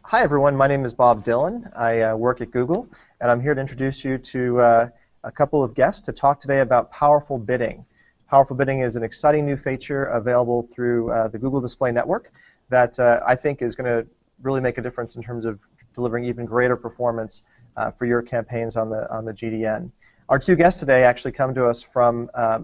Hi everyone, my name is Bob Dillon. I work at Google, and I'm here to introduce you to a couple of guests to talk today about powerful bidding. Powerful bidding is an exciting new feature available through the Google Display Network that I think is going to really make a difference in terms of delivering even greater performance for your campaigns on the GDN. Our two guests today actually come to us from a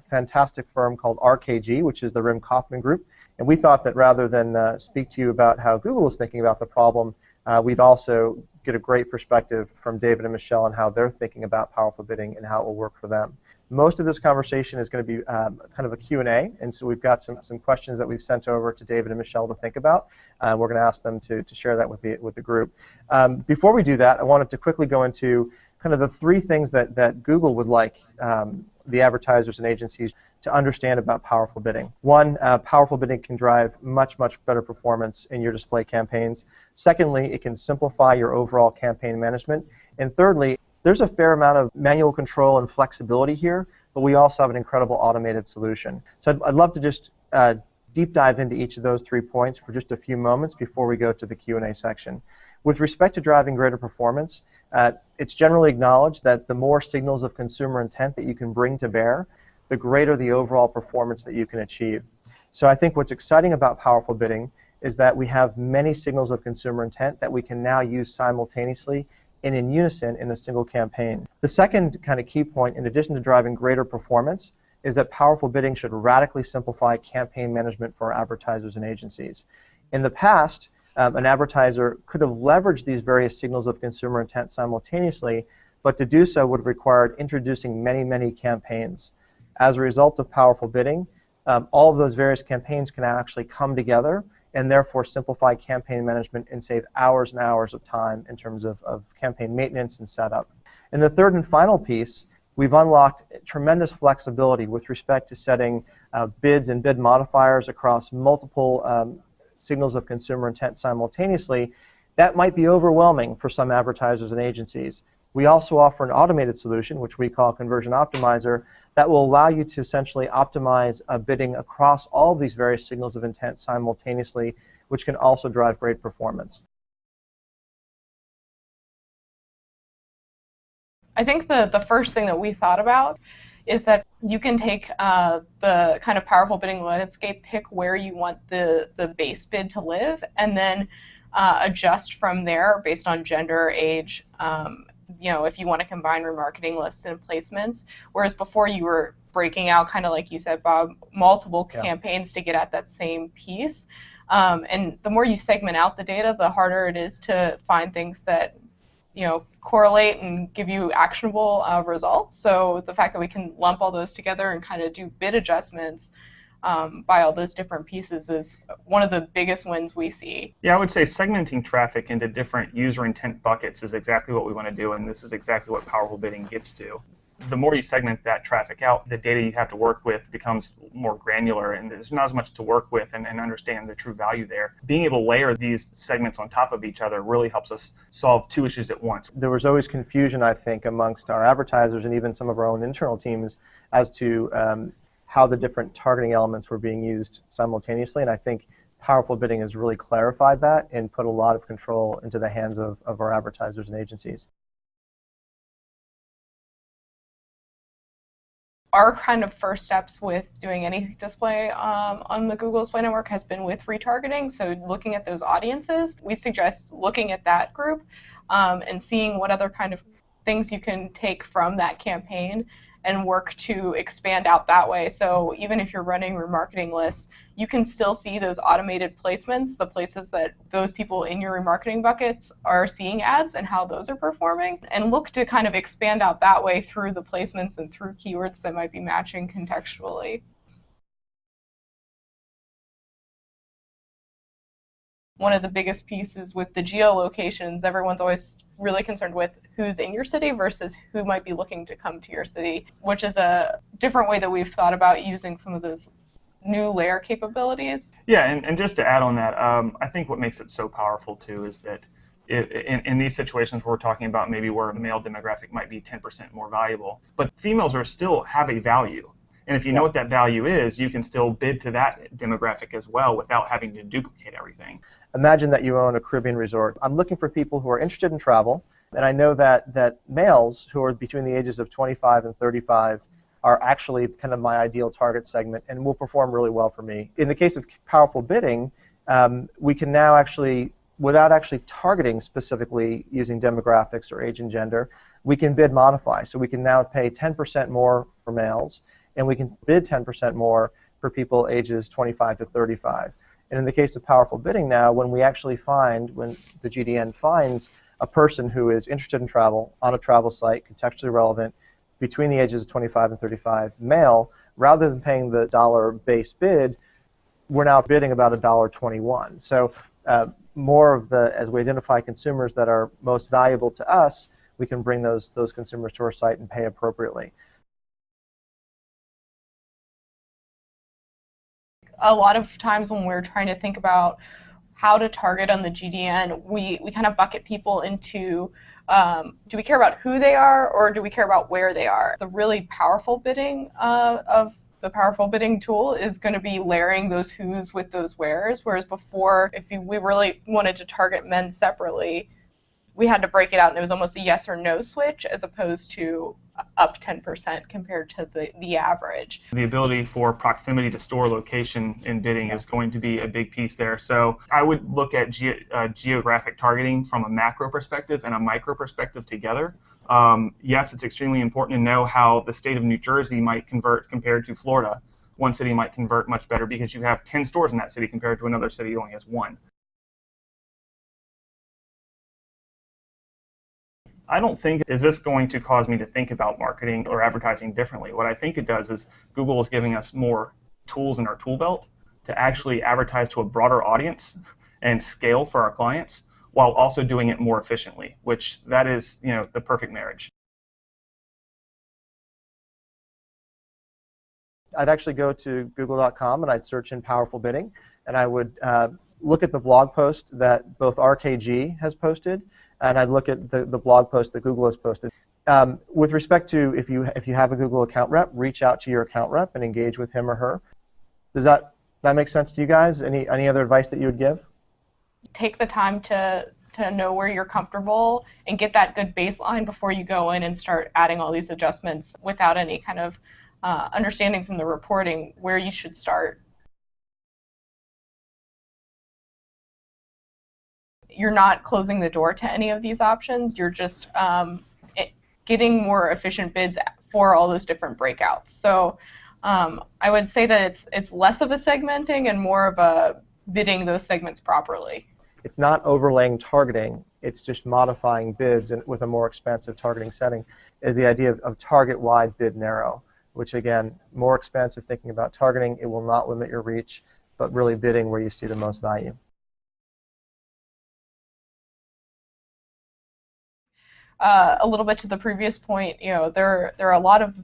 fantastic firm called RKG, which is the Rim Kaufman Group. And we thought that rather than speak to you about how Google is thinking about the problem, we'd also get a great perspective from David and Michelle on how they're thinking about powerful bidding and how it will work for them. Most of this conversation is going to be kind of a Q&A, and so we've got some questions that we've sent over to David and Michelle to think about. We're going to ask them to share that with the group. Before we do that, I wanted to quickly go into kind of the three things that Google would like the advertisers and agencies to understand about powerful bidding. One, powerful bidding can drive much better performance in your display campaigns. Secondly, it can simplify your overall campaign management. And thirdly, there's a fair amount of manual control and flexibility here, but we also have an incredible automated solution. So I'd love to just deep dive into each of those 3 points for just a few moments before we go to the Q&A section. With respect to driving greater performance, it's generally acknowledged that the more signals of consumer intent that you can bring to bear, the greater the overall performance that you can achieve. So I think what's exciting about powerful bidding is that we have many signals of consumer intent that we can now use simultaneously and in unison in a single campaign. The second kind of key point, in addition to driving greater performance, is that powerful bidding should radically simplify campaign management for advertisers and agencies. In the past, an advertiser could have leveraged these various signals of consumer intent simultaneously, but to do so would have required introducing many campaigns. As a result of powerful bidding, all of those various campaigns can actually come together and therefore simplify campaign management and save hours and hours of time in terms of campaign maintenance and setup. And the third and final piece, we've unlocked tremendous flexibility with respect to setting bids and bid modifiers across multiple signals of consumer intent simultaneously. That might be overwhelming for some advertisers and agencies. We also offer an automated solution, which we call Conversion Optimizer, that will allow you to essentially optimize bidding across all of these various signals of intent simultaneously, which can also drive great performance. I think the first thing that we thought about is that you can take the kind of powerful bidding landscape, pick where you want the base bid to live, and then adjust from there based on gender, age, if you want to combine remarketing lists and placements, whereas before you were breaking out, kind of like you said, Bob, multiple campaigns to get at that same piece. And the more you segment out the data, the harder it is to find things that correlate and give you actionable results. So the fact that we can lump all those together and kind of do bid adjustments by all those different pieces is one of the biggest wins we see. Yeah, I would say segmenting traffic into different user intent buckets is exactly what we want to do, and this is exactly what powerful bidding gets to. The more you segment that traffic out, the data you have to work with becomes more granular, and there's not as much to work with and understand the true value there. Being able to layer these segments on top of each other really helps us solve two issues at once. There was always confusion, I think, amongst our advertisers and even some of our own internal teams as to how the different targeting elements were being used simultaneously, and I think powerful bidding has really clarified that and put a lot of control into the hands of our advertisers and agencies. Our kind of first steps with doing any display on the Google Display Network has been with retargeting. So looking at those audiences, we suggest looking at that group and seeing what other kind of things you can take from that campaign and work to expand out that way. So even if you're running remarketing lists, you can still see those automated placements, the places that those people in your remarketing buckets are seeing ads and how those are performing, and look to kind of expand out that way through the placements and through keywords that might be matching contextually. One of the biggest pieces with the geolocations, everyone's always really concerned with who's in your city versus who might be looking to come to your city, which is a different way that we've thought about using some of those new layer capabilities. Yeah, and just to add on that, I think what makes it so powerful too is that in these situations where we're talking about maybe where a male demographic might be 10% more valuable, but females are still have a value. And if you know what that value is, you can still bid to that demographic as well without having to duplicate everything. Imagine that you own a Caribbean resort. I'm looking for people who are interested in travel, and I know that males who are between the ages of 25 and 35 are actually kind of my ideal target segment and will perform really well for me. In the case of powerful bidding, we can now actually, without actually targeting specifically using demographics or age and gender, we can bid modify. So we can now pay 10% more for males, and we can bid 10% more for people ages 25 to 35. And in the case of powerful bidding now, when we actually find, when the GDN finds a person who is interested in travel on a travel site, contextually relevant, between the ages of 25 and 35, male, rather than paying the dollar base bid, we're now bidding about $1.21. So more of the, as we identify consumers that are most valuable to us, we can bring those consumers to our site and pay appropriately. A lot of times when we're trying to think about how to target on the GDN, we kind of bucket people into, do we care about who they are or do we care about where they are? The really powerful bidding of the powerful bidding tool is going to be layering those who's with those wheres, whereas before, if we really wanted to target men separately, we had to break it out and it was almost a yes or no switch as opposed to up 10% compared to the average. The ability for proximity to store location in bidding is going to be a big piece there. So I would look at geographic targeting from a macro perspective and a micro perspective together. Yes, it's extremely important to know how the state of New Jersey might convert compared to Florida. One city might convert much better because you have 10 stores in that city compared to another city that only has 1. I don't think, is this going to cause me to think about marketing or advertising differently? What I think it does is Google is giving us more tools in our tool belt to actually advertise to a broader audience and scale for our clients while also doing it more efficiently, which that is, the perfect marriage. I'd actually go to google.com and I'd search in powerful bidding, and I would look at the blog post that both RKG has posted, and I'd look at the blog post that Google has posted. With respect to if you have a Google account rep, reach out to your account rep and engage with him or her. Does that make sense to you guys? Any other advice that you would give? Take the time to know where you're comfortable and get that good baseline before you go in and start adding all these adjustments without any kind of understanding from the reporting where you should start. You're not closing the door to any of these options. You're just getting more efficient bids for all those different breakouts. So I would say that it's less of a segmenting and more of a bidding those segments properly. It's not overlaying targeting. It's just modifying bids and with a more expansive targeting setting. Is the idea of target wide, bid narrow, which again, more expansive thinking about targeting. It will not limit your reach, but really bidding where you see the most value. A little bit to the previous point, there are a lot of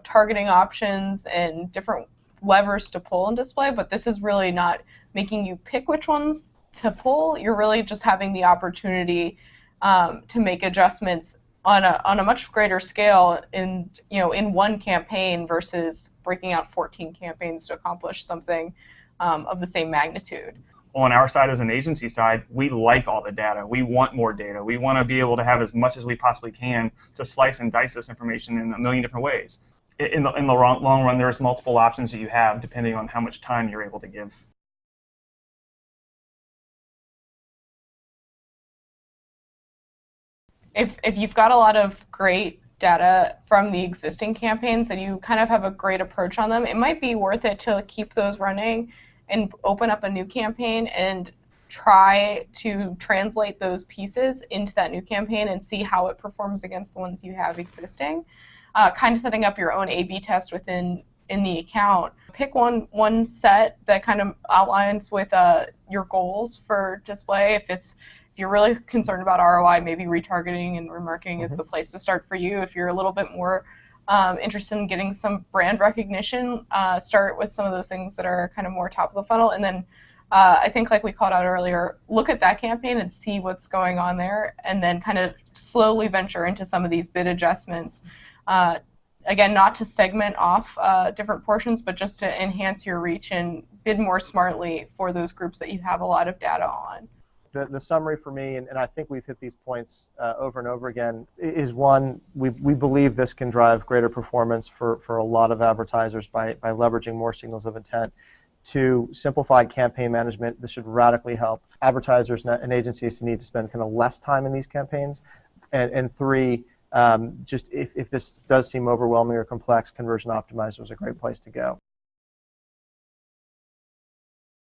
targeting options and different levers to pull in display, but this is really not making you pick which ones to pull. You're really just having the opportunity to make adjustments on a much greater scale in one campaign versus breaking out 14 campaigns to accomplish something of the same magnitude. On our side, as an agency side, we like all the data. We want more data. We want to be able to have as much as we possibly can to slice and dice this information in a million different ways. In the long run, there's multiple options that you have depending on how much time you're able to give. If you've got a lot of great data from the existing campaigns and you kind of have a great approach on them, it might be worth it to keep those running and open up a new campaign and try to translate those pieces into that new campaign and see how it performs against the ones you have existing. Kind of setting up your own A/B test in the account. Pick one set that kind of outlines with your goals for display. If you're really concerned about ROI, maybe retargeting and remarketing is the place to start for you. If you're a little bit more interested in getting some brand recognition, start with some of those things that are kind of more top of the funnel. And then I think, like we called out earlier, look at that campaign and see what's going on there, and then kind of slowly venture into some of these bid adjustments Again, not to segment off different portions, but just to enhance your reach and bid more smartly for those groups that you have a lot of data on. The summary for me, and I think we've hit these points over and over again, is one, we believe this can drive greater performance for a lot of advertisers by leveraging more signals of intent. Two, simplified campaign management. This should radically help advertisers and agencies need to spend kind of less time in these campaigns. And three, just if this does seem overwhelming or complex, Conversion Optimizer is a great place to go.